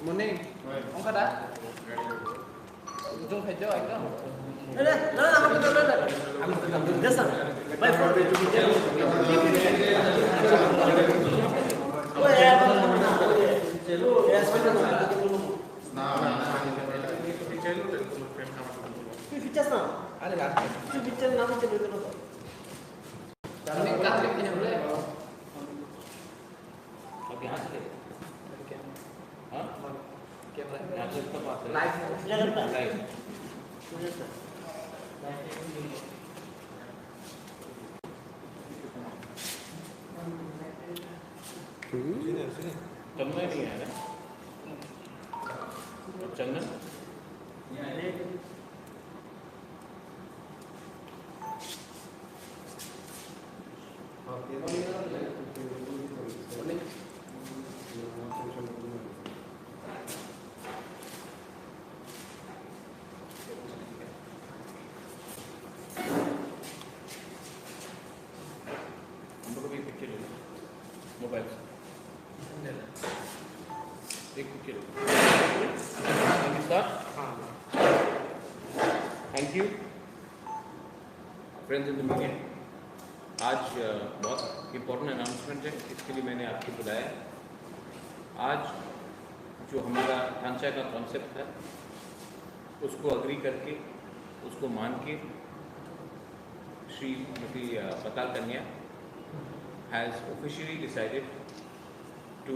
Morning. Ông có đã? Dung phải cho anh đó. चंदन नहीं है ना? चंदन? मोबाइल एक picture thank you friends in the media. आज बहुत इम्पोर्टेंट अनाउंसमेंट है, इसके लिए मैंने आपको बुलाया। आज जो हमारा ढांचा का कॉन्सेप्ट था उसको अग्री करके, उसको मान के श्रीमती पताल कन्या has officially decided to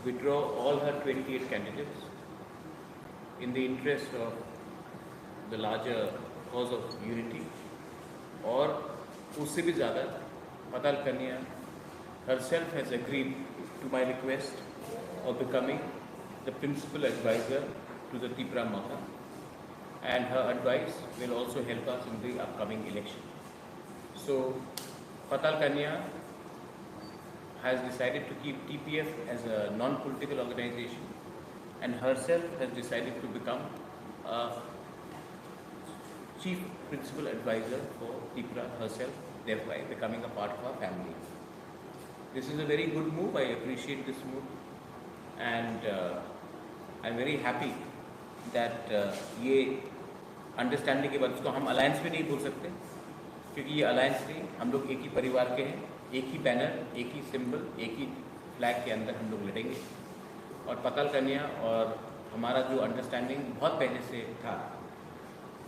withdraw all her 28 candidates in the interest of the larger cause of unity। और उससे भी ज़्यादा पताल कन्या herself has agreed to my request of becoming the principal advisor to the Tripura Mata, and her advice will also help us in the upcoming election। So Pataal Kanya has decided to keep TPF as a non-political organization, and herself has decided to become a chief principal advisor for Tripura herself, thereby becoming a part of our family। This is a very good move. I appreciate this move, and I'm very happy that ये understanding के बाद उसको हम alliance भी नहीं बोल सकते, क्योंकि ये अलायंस नहीं, हम लोग एक ही परिवार के हैं, एक ही बैनर, एक ही सिंबल, एक ही फ्लैग के अंदर हम लोग लड़ेंगे। और पताल कन्या और हमारा जो अंडरस्टैंडिंग बहुत पहले से था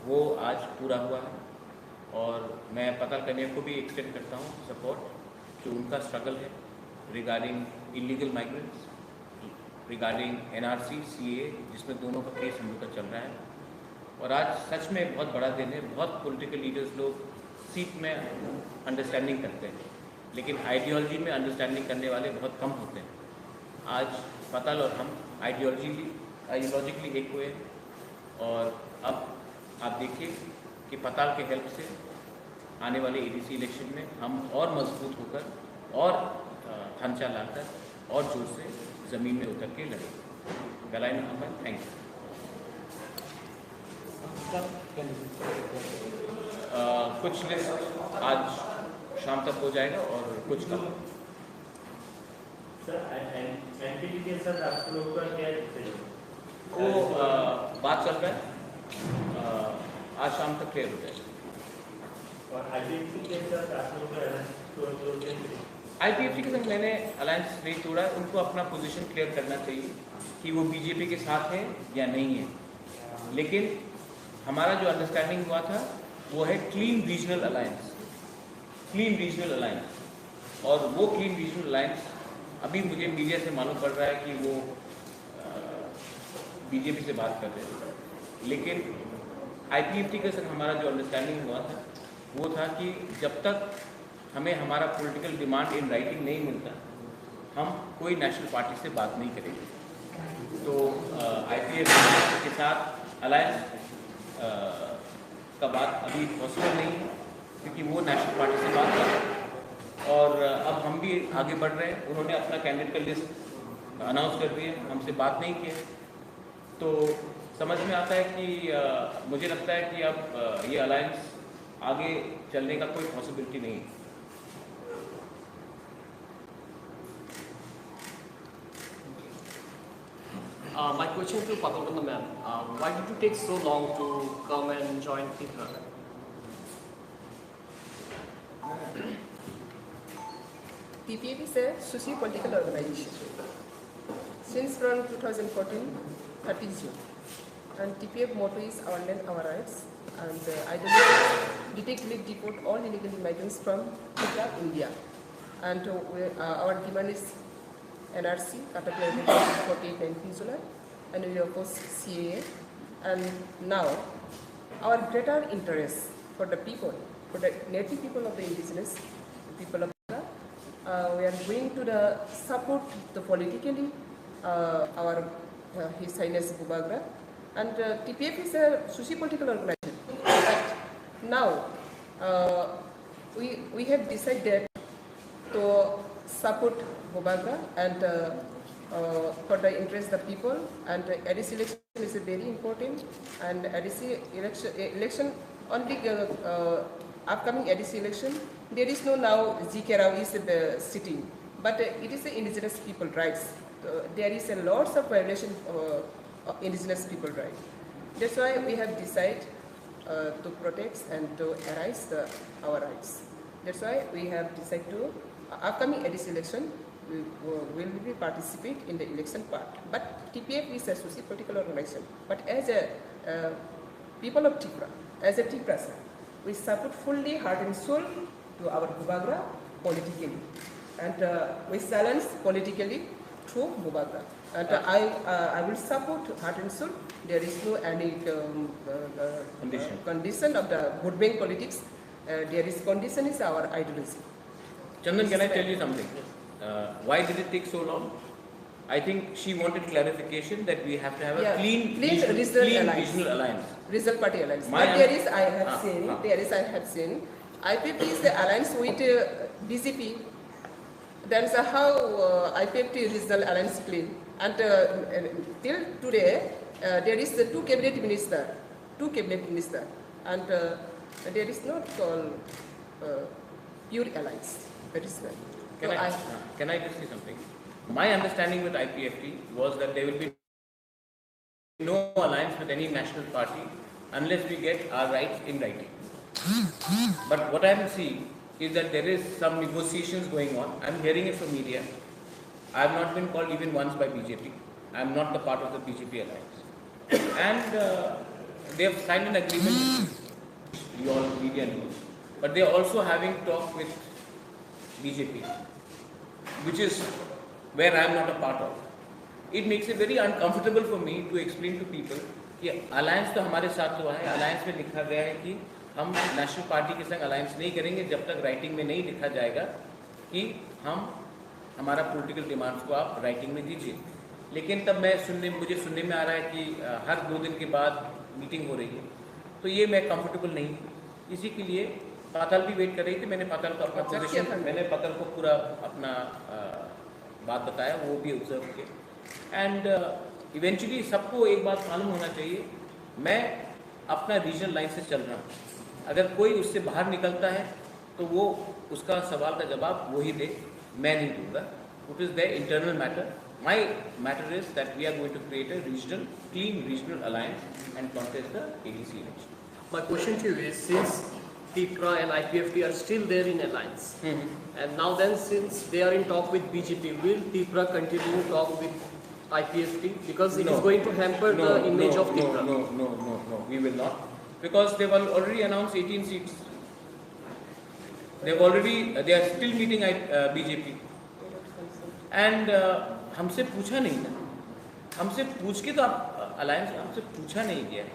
वो आज पूरा हुआ है, और मैं पताल कन्या को भी एक्सटेंड करता हूँ सपोर्ट जो उनका स्ट्रगल है regarding illegal migrants, regarding NRC CA, जिसमें दोनों का केस हम लोग का चल रहा है। और आज सच में बहुत बड़ा दिन है। बहुत पॉलिटिकल लीडर्स लोग सीट में अंडरस्टैंडिंग करते हैं, लेकिन आइडियोलॉजी में अंडरस्टैंडिंग करने वाले बहुत कम होते हैं। आज पताल और हम आइडियोलॉजिकली एक हुए हैं, और अब आप देखिए कि पताल के हेल्प से आने वाले ADC इलेक्शन में हम और मजबूत होकर और ढांचा लाकर और जोर से ज़मीन में उतर के लड़ेंगे। गलाई में हम थैंक यू। कुछ लिस्ट आज शाम तक हो जाएगा और कुछ कल। सर आप लोग का क्या वो बात चल रहा है, आज शाम तक क्लियर हो जाएगा। और IPFC के साथ आप लोग का IPFC के साथ मैंने अलायंस नहीं तोड़ा है। उनको अपना पोजीशन क्लियर करना चाहिए कि वो BJP के साथ है या नहीं है, लेकिन हमारा जो अंडरस्टैंडिंग हुआ था वो है क्लीन रीजनल अलायंस, और वो क्लीन रीजनल अलायंस अभी मुझे मीडिया से मालूम पड़ रहा है कि वो BJP से बात कर रहे हैं, लेकिन IPFC के साथ हमारा जो अंडरस्टैंडिंग हुआ था वो था कि जब तक हमें हमारा पॉलिटिकल डिमांड इन राइटिंग नहीं मिलता हम कोई नेशनल पार्टी से बात नहीं करेंगे। तो IPFC के साथ अलायंस का बात अभी पॉसिबल नहीं है, क्योंकि वो नेशनल पार्टी से बात कर रहे हैं, और अब हम भी आगे बढ़ रहे हैं। उन्होंने अपना कैंडिडेट का लिस्ट अनाउंस कर दिया, हमसे बात नहीं किया, तो समझ में आता है कि मुझे लगता है कि अब ये अलायंस आगे चलने का कोई पॉसिबिलिटी नहीं है। My question to Padmanabhan ma'am, why did you take so long to come and join TIPRA? TPF is a socio-political organization. Since from 2014, 30 June. And TPF motto is our land, our rights. And ideally, detect, lead, deport all illegal migrants from TIPRA, India. And our demand is NRC, Caterpillar 4819 July, and we oppose CAA. And now, our greater interest for the people, for the native people of the indigenous people of India, we are going to support the politically His Highness Bhubagra. And TPF is a socio-political organization. But now, we have decided to support Bhubagra and for the interest of the people. And ADC election is very important. And ADC election only upcoming ADC election, there is no now GK Rao is sitting, but it is the indigenous people rights. There is a lots of violation of indigenous people rights. That's why we have decided to protect and to arise our rights. That's why we have decided to upcoming ADC election will be participate in the election part. But TPF is a socio-political organization. But as a people of TIPRA, as a TIPRA, we support fully heart and soul to our Bhubagra politically, and we silence politically through Bhubagra. And I will support heart and soul. There is no any condition of the vote bank politics. There is condition is our ideology. Chandan, can I tell you something? Why did it take so long? I think she wanted clarification that we have to have a clean regional alliance. Result party alliance. But there is, I have seen, IPF is the alliance with BJP. That's how IPF regional alliance clean. And till today, there is two cabinet minister, and there is not called pure alliance. That is right. Can I just say something? My understanding with IPFT was that there will be no alliance with any national party unless we get our rights in writing. But what I am seeing is that there is some negotiations going on. I am hearing it from media. I have not been called even once by BJP. I am not the part of the BJP alliance. And they have signed an agreement, you all media knows. But they are also having talk with BJP, which is where I am not a part of. It makes it very uncomfortable for me to explain to people कि alliance तो हमारे साथ हुआ है, alliance में लिखा गया है कि हम नेशनल पार्टी के संग alliance नहीं करेंगे जब तक राइटिंग में नहीं लिखा जाएगा कि हम हमारा पॉलिटिकल डिमांड्स को आप राइटिंग में दीजिए. लेकिन तब मुझे सुनने में आ रहा है कि हर 2 दिन के बाद मीटिंग हो रही है, तो ये मैं कंफर्टेबल नहीं. इसी के लिए पाताल भी वेट कर रही थी. मैंने पाताल को अपना पोजीशन, मैंने पाताल को पूरा अपना बात बताया, वो भी ऑब्जर्व किया. एंड इवेंचुअली सबको एक बात मालूम होना चाहिए, मैं अपना रीजनल लाइन से चल रहा हूँ. अगर कोई उससे बाहर निकलता है तो वो उसका सवाल का जवाब वो ही दे, मैं नहीं दूंगा. It is the internal matter. My matter is that we are going to create a regional, clean regional alliance and contest the ADC election. My question to you is, since TIPRA and IPFT are still there in alliance, and now then since they are in talk with BJP, will TIPRA continue to talk with IPFT? Because it is going to hamper the image of TIPRA. No, we will not. Because they have already announced 18 seats. They are still meeting BJP. And हमसे पूछा नहीं ना, हमसे पूछ के तो आप alliance हमसे पूछा नहीं गया.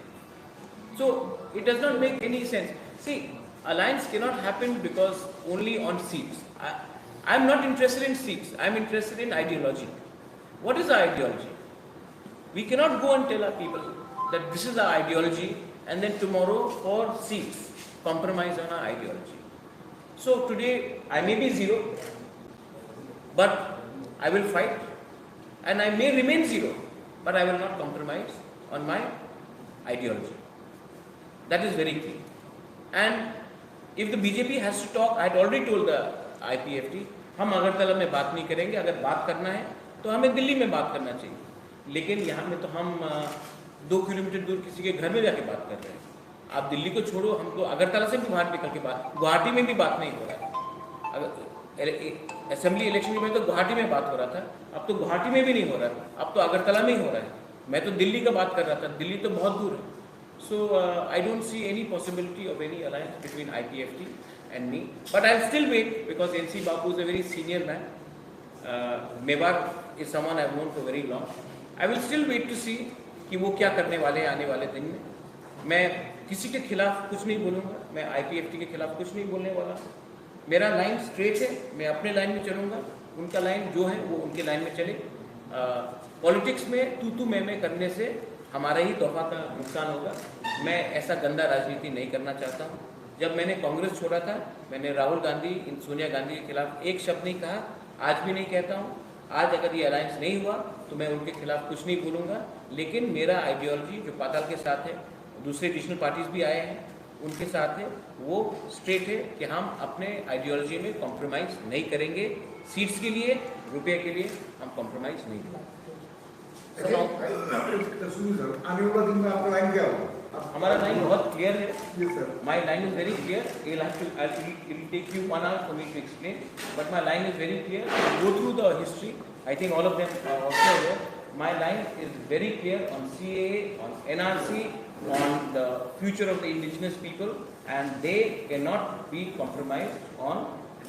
So it does not make any sense. See, alliance cannot happen because only on seats. I am not interested in seats. I am interested in ideology. What is our ideology? We cannot go and tell our people that this is our ideology and then tomorrow for seats compromise on our ideology. So today I may be 0, but I will fight, and I may remain 0, but I will not compromise on my ideology. That is very clear. And if the BJP has to talk, I had already told the IPFT, हम अगरतला में बात नहीं करेंगे. अगर बात करना है तो हमें दिल्ली में बात करना चाहिए. लेकिन यहाँ में तो हम 2 किलोमीटर दूर किसी के घर में जाके बात कर रहे हैं। आप दिल्ली को छोड़ो, हम तो अगरतला से भी बाहर निकल के बात, गुवाहाटी में भी बात नहीं हो रहा है। अगर असेंबली इलेक्शन में तो गुवाहाटी में बात हो रहा था, अब तो गुवाहाटी में भी नहीं हो रहा है, अब तो अगरतला में ही हो रहा है। मैं तो दिल्ली का बात कर रहा था, दिल्ली तो बहुत दूर है। So I don't see any possibility of any alliance between IPFT and me. But I'll still wait because NC Babu is a very senior man. Mewar is someone I've known for very long. I will still wait to see कि वो क्या करने वाले हैं आने वाले दिन में। मैं किसी के खिलाफ कुछ नहीं बोलूँगा, मैं IPFT के खिलाफ कुछ नहीं बोलने वाला। मेरा लाइन स्ट्रेट है, मैं अपने लाइन में चलूँगा, उनका लाइन जो है वो उनके लाइन में चले। पॉलिटिक्स में तू मैं करने से हमारा ही तोहफा का नुकसान होगा। मैं ऐसा गंदा राजनीति नहीं करना चाहता हूँ। जब मैंने कांग्रेस छोड़ा था, मैंने राहुल गांधी, सोनिया गांधी के खिलाफ एक शब्द नहीं कहा, आज भी नहीं कहता हूँ। आज अगर ये अलायंस नहीं हुआ तो मैं उनके खिलाफ कुछ नहीं बोलूँगा, लेकिन मेरा आइडियोलॉजी जो पाताल के साथ है, दूसरे एडिशनल पार्टीज भी आए हैं उनके साथ है, वो स्ट्रेट है कि हम अपने आइडियोलॉजी में कॉम्प्रोमाइज़ नहीं करेंगे। सीट्स के लिए, रुपये के लिए हम कॉम्प्रोमाइज़ नहीं करेंगे। हमारा लाइन बहुत क्लियर है। माई line is very clear. It will take you 1 hour for me to explain, but my line is very clear. Go through the history. I think all of them are also aware. My line is very clear on CAA, on NRC, on the future of the indigenous people, and they cannot be compromised on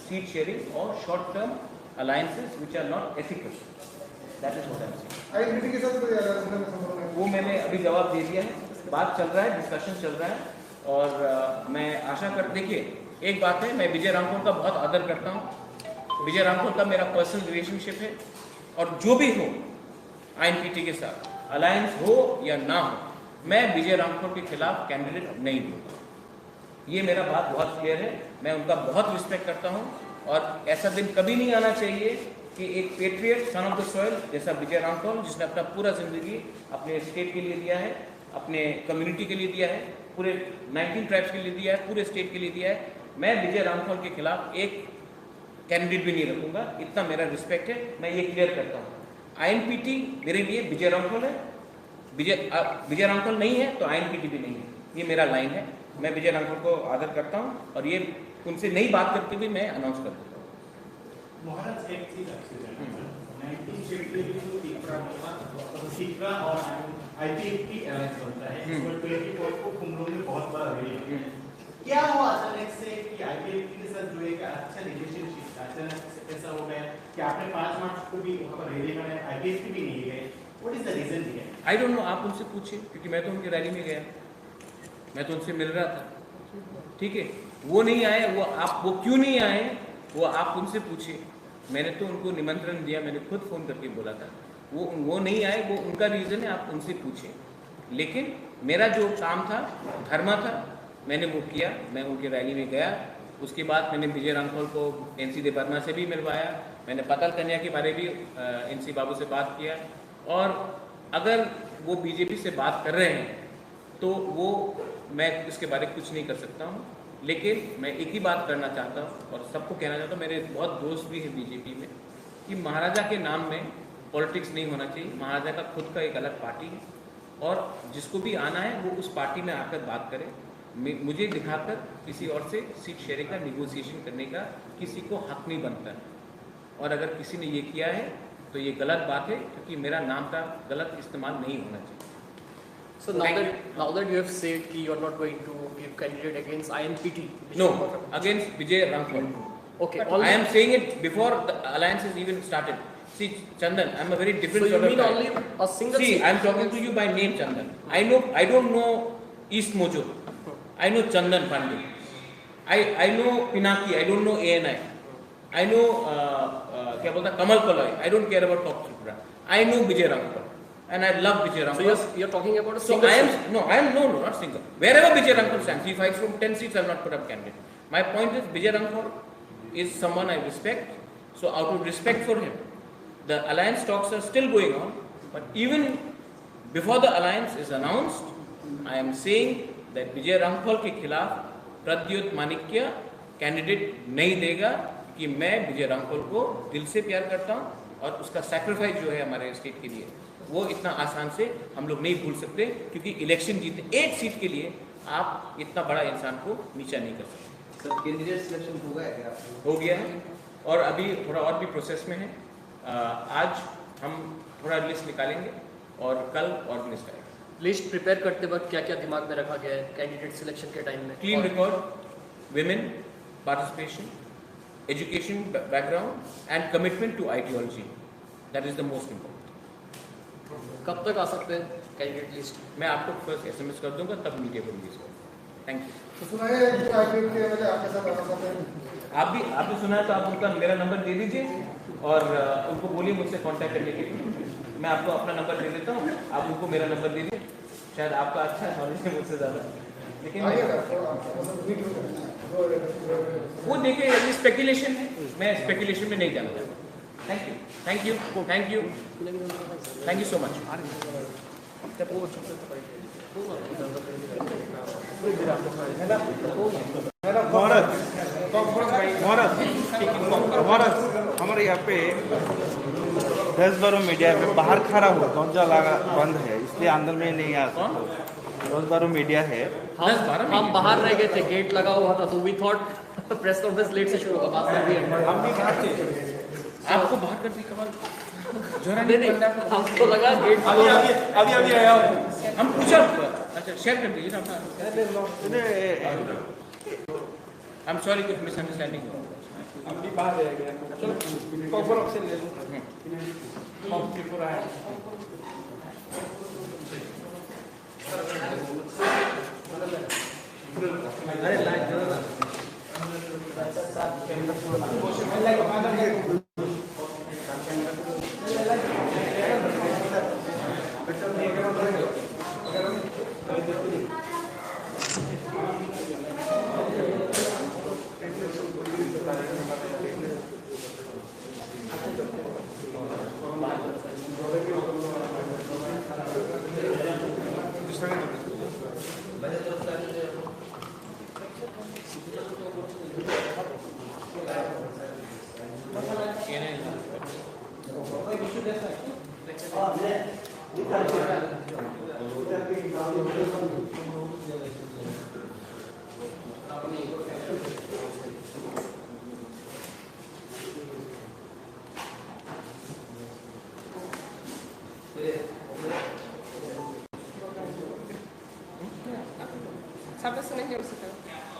seat sharing or short-term alliances which are not ethical. That is what I am saying. वो मैंने अभी जवाब दे दिया है। बात चल रहा है, डिस्कशन चल रहा है, और मैं आशा कर, देखिए एक बात है, मैं विजय रामपुर का बहुत आदर करता हूँ। विजय रामपुर का मेरा पर्सनल रिलेशनशिप है, और जो भी हो INPT के साथ अलायंस हो या ना हो, मैं विजय रामपुर के खिलाफ कैंडिडेट नहीं दूंगा। ये मेरा बात बहुत क्लियर है। मैं उनका बहुत रिस्पेक्ट करता हूँ, और ऐसा दिन कभी नहीं आना चाहिए कि एक patriot, son of the soil जैसा विजय रामपुर, जिसने अपना पूरा जिंदगी अपने स्टेट के लिए दिया है, अपने कम्युनिटी के लिए दिया है, पूरे 19 ट्राइब्स के लिए दिया है, पूरे स्टेट के लिए दिया है, मैं विजय रामपुर के खिलाफ एक कैंडिडेट भी नहीं रखूंगा। इतना मेरा रिस्पेक्ट है, मैं ये क्लियर करता हूँ। INPT मेरे लिए विजय रामपुर है, विजय रामपुर नहीं है तो INPT भी नहीं है। ये मेरा लाइन है। मैं विजय रामपुर को आदर करता हूँ, और ये उनसे नई बात करते हुए मैं अनाउंस कर देता हूँ। महाराज एक चीज आपसे जानना है, 1950 टिकरा और IPFT अलायंस बनता है, इसमें 24 को कुंभलों में बहुत बड़ा रैली है। क्या हुआ अचानक से कि IPFT के साथ जो एक अच्छा रिलेशनशिप अचानक ऐसा हो गया कि आपने 5 मार्च को भी वहाँ पर रैली में IPFT भी नहीं गए? What is the reason here? I don't know, आप उनसे पूछिए, क्योंकि मैं तो उनकी रैली में गया, मैं तो उनसे मिल रहा था। ठीक है, वो नहीं आए, वो क्यों नहीं आए, वो आप उनसे पूछिए। मैंने तो उनको निमंत्रण दिया, मैंने खुद फ़ोन करके बोला था। वो नहीं आए, वो उनका रीज़न है, आप उनसे पूछिए। लेकिन मेरा जो काम था, धर्मा था, मैंने वो किया। मैं उनकी रैली में गया, उसके बाद मैंने विजय रामपुर को NC देवर्मा से भी मिलवाया, मैंने पाताल कन्या के बारे भी NC बाबू से बात किया। और अगर वो BJP से बात कर रहे हैं तो वो, मैं इसके बारे में कुछ नहीं कर सकता हूँ। लेकिन मैं एक ही बात करना चाहता हूँ और सबको कहना चाहता हूँ, मेरे बहुत दोस्त भी हैं BJP में, कि महाराजा के नाम में पॉलिटिक्स नहीं होना चाहिए। महाराजा का खुद का एक अलग पार्टी है, और जिसको भी आना है वो उस पार्टी में आकर बात करे। मुझे दिखाकर किसी और से सीट शेयरिंग का निगोसिएशन करने का किसी को हक नहीं बनता। और अगर किसी ने ये किया है तो ये गलत बात है, क्योंकि मेरा नाम का गलत इस्तेमाल नहीं होना चाहिए। So now that you have said that you are not going to give candidate against INPT. No, against Vijay Rampal. Okay. I am saying it before the alliance has even started. See, Chandan, I am a very different So sort you of mean guy. only a single? See, I am talking to you by name, Chandan. I don't know East Mojo. I know Chandan Pandey. I know Pinaki. I don't know ANI. I know क्या बोलता Kamal Paloi. I don't care about Top Tripura. I know Vijay Rampal. And I love Vijay Rampal. So you're talking about a So single. I am not single. Wherever Vijay Rampal stands, he fights from 10 seats. I will not put up candidate. My point is, Vijay Rampal is someone I respect. So out of respect for him, the alliance talks are still going on. But even before the alliance is announced, I am saying that Vijay Rampal के खिलाफ Pradyut Manikya candidate नहीं देगा, कि मैं विजय रामपुर को दिल से प्यार करता हूँ, और उसका सैक्रिफाइस जो है हमारे स्टेट के लिए वो इतना आसान से हम लोग नहीं भूल सकते, क्योंकि इलेक्शन जीते 8 सीट के लिए आप इतना बड़ा इंसान को नीचा नहीं कर सकते। सर कैंडिडेट सिलेक्शन हो गया क्या? हो गया है और अभी थोड़ा और भी प्रोसेस में है। आज हम थोड़ा लिस्ट निकालेंगे और कल और लिस्ट आएगा। लिस्ट प्रिपेयर करते वक्त क्या क्या दिमाग में रखा गया है कैंडिडेट सिलेक्शन के टाइम में? Clean record, women participation, education background and commitment to ideology, that is the most important. कब तक आ सकते हैं कैंडिडेट लिस्ट? मैं आपको फर्स्ट SMS कर दूंगा, तब मीडिया को रिलीज करूँगा। Thank you. तो सुना है कि IPF के वाले आपके साथ आना चाहते हैं। आपने सुना है तो आप उनका मेरा नंबर दे दीजिए और उनको बोलिए मुझसे कांटेक्ट करने के लिए। मैं आपको अपना नंबर दे देता हूँ, आप उनको मेरा नंबर दे दीजिए। शायद आपका अच्छा नॉलेज है मुझसे ज़्यादा, लेकिन वो देखिए ये स्पेकुलेशन है, मैं स्पेकुलेशन में नहीं जाना चाहता। Thank you, thank you, thank you, thank you so much. Bharat हमारे यहाँ पे 10-12 मीडिया में बाहर खड़ा हुआ, दरवाजा लगा बंद है, इसलिए अंदर में नहीं आ सकता। 10-12 मीडिया है। हम बाहर रह गए थे, गेट लगा हुआ था, तो we thought press conference late से शुरू होगा, बाद में हम भी बाहर थे। आपको बाहर कर दी कमाल, नहीं हमको लगा गेट अभी आया। हम पूछा, अच्छा शेयर कर दीजिए ना। आई एम सॉरी, कुछ मिसअंडरस्टैंडिंग हुआ। हम भी बाहर रह गए। कॉपर ऑप्शन ले लो।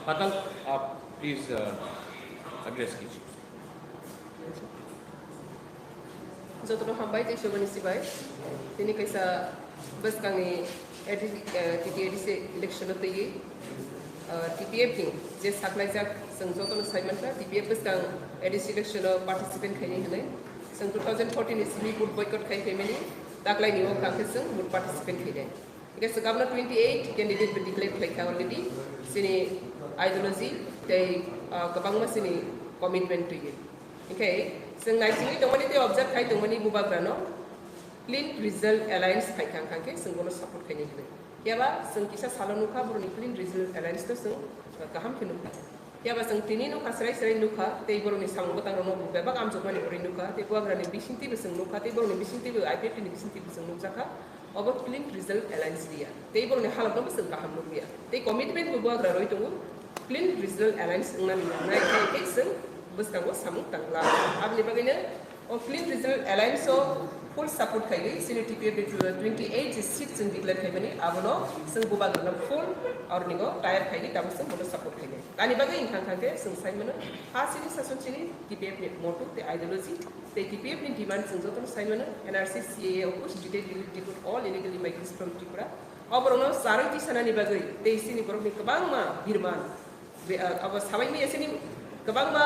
पतल, आप प्लीज एड्रेस कीजिए। Jotoro hambai te shobani sibai. Tini kaisa bas kangi TTADC election of the year. TPF thing. Just saklai jak sang jotoro Simon ka TPF bas kang ADC election of participant khaini hile. Sang 2014 is we would boycott khai family. Taklai niyo kang sang would participant hile. Because the governor 28 candidate will declare khai already. Sini ideology they kabangma sini commitment to you. Okay. Sing naising itu mani tu observe kai tu mani buba grano clean result alliance kai kang kang ke sing bono support kai ni hile. Ya ba sing kisah salon nuka bono clean result alliance tu sing kaham ke nuka. Ya ba sing tini nuka serai nuka te bono ni sang botang rono buba ba am jomani bono nuka te buba grani bisinti besing nuka te bono ni bisinti be IPF ni bisinti besing nuka ka about clean result alliance dia. Te bono ni halap no besing kaham nuka dia. Te commitment buba grano itu clean result alliance ngan ni na kai sing bus kanggo samung tangla ab ni bagina or clean result alliance so full support khai sini TPF 28 seats in declare khai bani abono sing buba gna full or nigo tire khai tab sing bono support khai ani bagai inkhang khang ke sing sai mana ha sini sasun sini TPF ni motu te ideology te TPF ni demand sing joton sai mana NRC CAA of course detail deport all illegal migrants from Tripura obrono sarang ti sana ni bagai te sini borok ni kabang ma birman अब साबाई में ऐसे नहीं कबांग बा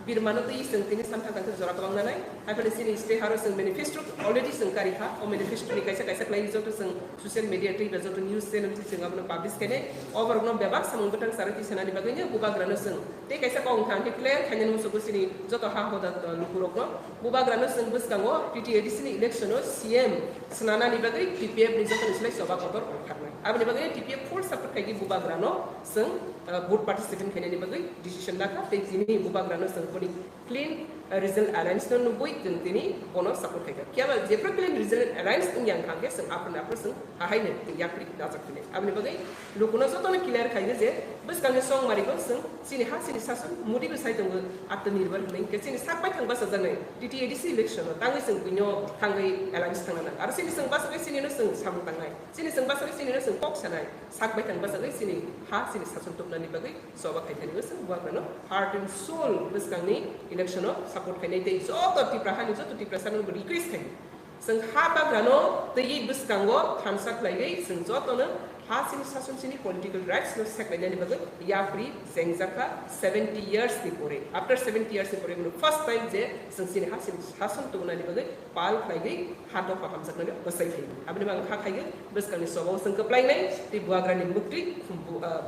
बिरमानो तो ये संगतिनी संथा कंटे जोरा कबांग ना नहीं हाइपर ऐसे स्टे हारो संग मैनिफेस्टो ऑलरेडी संकारी था और मैनिफेस्टो ने कैसा क्लाइम जो तो संग सोशल मीडिया ट्री जो तो न्यूज़ चैनल से संग अपने पब्लिश करने और वर्गों बेबाक समूह बटन सारे की सेना निभागे ने बुबा ग्रानो संग ते कैसा कौन खान के क्लियर खाने में सब कुछ नहीं जो तो हाँ होता लुकुरों को बुबा ग्रानो संग बस कंगो TTADC इलेक्शन और CM स्नाना निभागे TPF निजो तो इसलिए सभा कोटर उठाना अब निभागे TPF फुल सपोर्ट करेगी बुबा ग्रानो संग वोट पार्टिसिपेंट करने निभागे डिसीजन ना का ते जिन्हें बुबा ग्रानो संग कोनी clean regional alliance no nubui jeng tini bono support kai kya ba jepro clean regional alliance ing yang khangke sing apna sing ahai ne yakri dajak tini abni bagai lokuna so to clear kai je bus kan song mari ko sing sini ha sini sasun mudi besai tong atmanirbhar nei ke sini sapai thang basa janai TTADC election tangi sing pinyo thangai alliance thangana ar sini sing basa sini no sing sam tangai sini sing basa sini no sing kok sanai sakbai thang basa sini ha sini sasun tok nani bagai soba kai tani sing buat no heart and soul bus kan ni election no support kai nei te so to tipra hani so to tipra sanon beri increase kai sing ha ba grano te yi bus kango thamsak lai gai sing jo to no ha sini sasun sini political rights no sak lai nani bagai ya free sengzaka 70 years ni pore after 70 years ni pore no first time je sing sini ha sini sasun to nani bagai pal lai gai ha do pa hamsak nani basai kai abni bang kha kai bus kan ni sobo sing keplai nai ti buagra ni bukti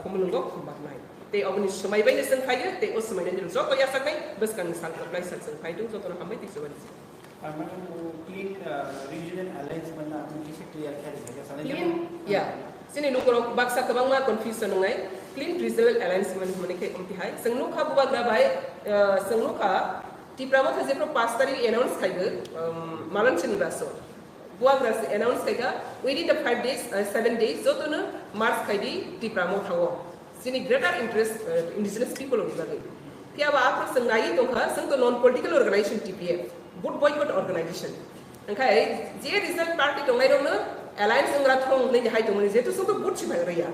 khumulungo khumbat nai te abni samai bai ni sing kai te os samai ni jo to ya sak nai bus kan sang keplai sak sing kai tu jo to hamai ti soban clean regional alliance बनना आपने किसी clear कर दिया clean ya sini nu ko baksa kabang ma confusion ngai clean regional alliance man ke umti hai sangnu kha buba gra bai sangnu kha ti prama kha je pro 5 tarikh announce khai ge malan chin raso buba gra se announce khai ga within the 5 days 7 days so to na march khai di ti prama thawo sini greater interest indigenous people of the kya ba ap sangai to kha sang to non political organization TPF good boycott organization angkai je regional party to ngai dong na alliance ngra thong nei hai to mani je to so to good chi bhai ria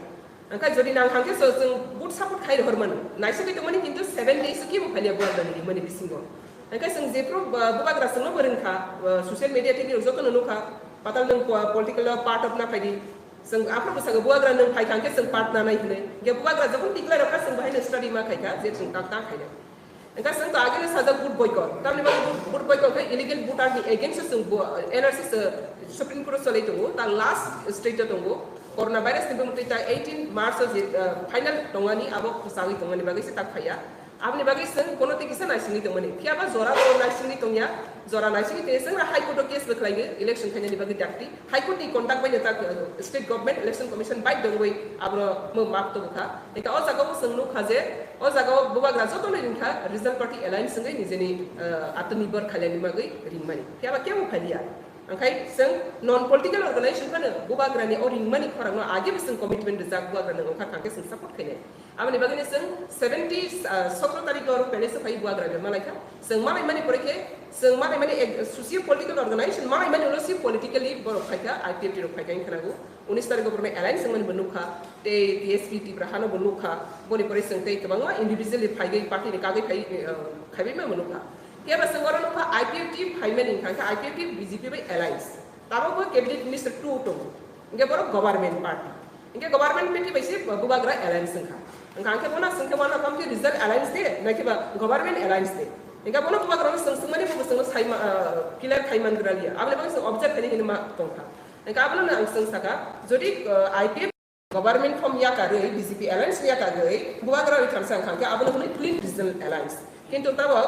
angkai jodi nang hangke so sing good support khai horman naise ke to mani kintu 7 days ki mo phali buat dani mani bisingo angkai sing je pro buba gra sing no berin kha social media te ni zo to no kha patal nang political part of na phai sing apro sa buba gra nang phai hangke sing part na nai hne ge buba gra jabon declare ka sing bhai ne study ma khai ka je sing ka khai na engka sing to agene saja good boycott tamni ba good boycott kai illegal vote are against sing NRC supreme court solai to ta last state to ngo coronavirus ni bumti ta 18 march final tongani abo kusangi tongani bagi se tak khaya apni bagi sing kono te kisa nai singi tongani kya ba zora ko nai singi tongya zora nai singi te sing high court case baklai election khanya ni bagi dakti high court ni contact bai ta state government election commission bai dongwei abro mo map to kha eta o jaga sing nu khaje o jaga buba gra jo to ni kha regional party alliance ngai ni jeni atmanirbhar khalani magai ringmani kya ba kya mo khaliya angkai sing non political organization kana buba gra ni oring mani khorang age bising commitment jak buba gra nang kha kangke sing support khene amani bagani sing 70 17 tarik or pele se phai buba gra malai kha sing malai mani poreke sing malai mani socio political organization malai mani lo si politically bor khaika IPFT ro khaika khanago 19 tarik por me alliance sing mani banu kha te TSP ti brahano banu kha boni pore sing te kabanga individually phai gai party ni kagai phai khabi me banu kha kya ba sangora no IPFT phaimen in kha IPFT BJP by alliance tabo ko cabinet minister 2 to inge boro government party inge government party by se buba gra alliance kha angka bona sangke bona kam ke result alliance de na ke ba government alliance de inge bona buba gra sing mani buba sing sai clear khaiman gra liya abale ba sing object kani ma tong kha angka abale na sing saka jodi IPFT government from ya ka re BJP alliance ya ka re buba gra ri khamsang kha ke abale ko clean regional alliance kintu tabo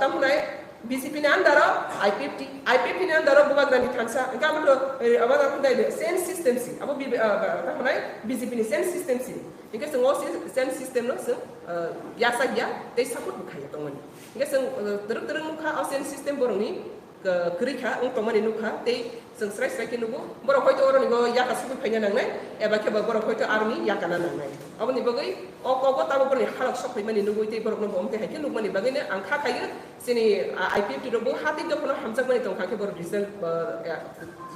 tamnai BJP ne andara IPFT ne andara buba gra ni khamsa angka abalo abada kundai sense system si abo tamnai BJP ni sense system si ingka sengo sense system no se ya sa ya te support bukhaya tongani ingka seng terung mukha au sense system boroni kerikha ung tomani nukha te seng srai srai kinugo borok hoito oro nigo ya kasu phainya nangnai eba ke borok hoito army ya kana nangnai aboni bagai o ko tabo boni halak sok mani nugo te borok no bomte haike nukmani bagai ne angkha khaiga sini IPFT ro bo hati do kono hamsak mani tong khake bor result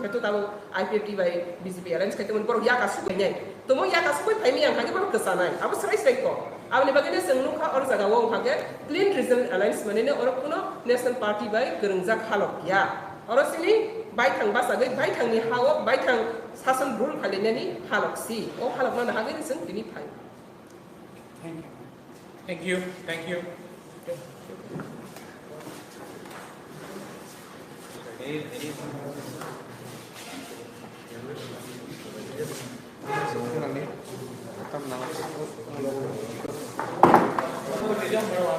jeto tabo IPFT by BJP alliance kaite mon borok ya kasu phainya tomo ya kasu phaimi angkha ke borok kesanai abo srai srai ko abni bagai ne seng nukha or jaga wo khake clean regional alliance mane ne or kuno national party by gerungjak halok ya or sini bai thang basa gai bai thang ni hawo bai thang sasan rule khale ni halok si o halok na hagai ni seng tini phai Thank you. Thank you. Tam nama. Jam berapa?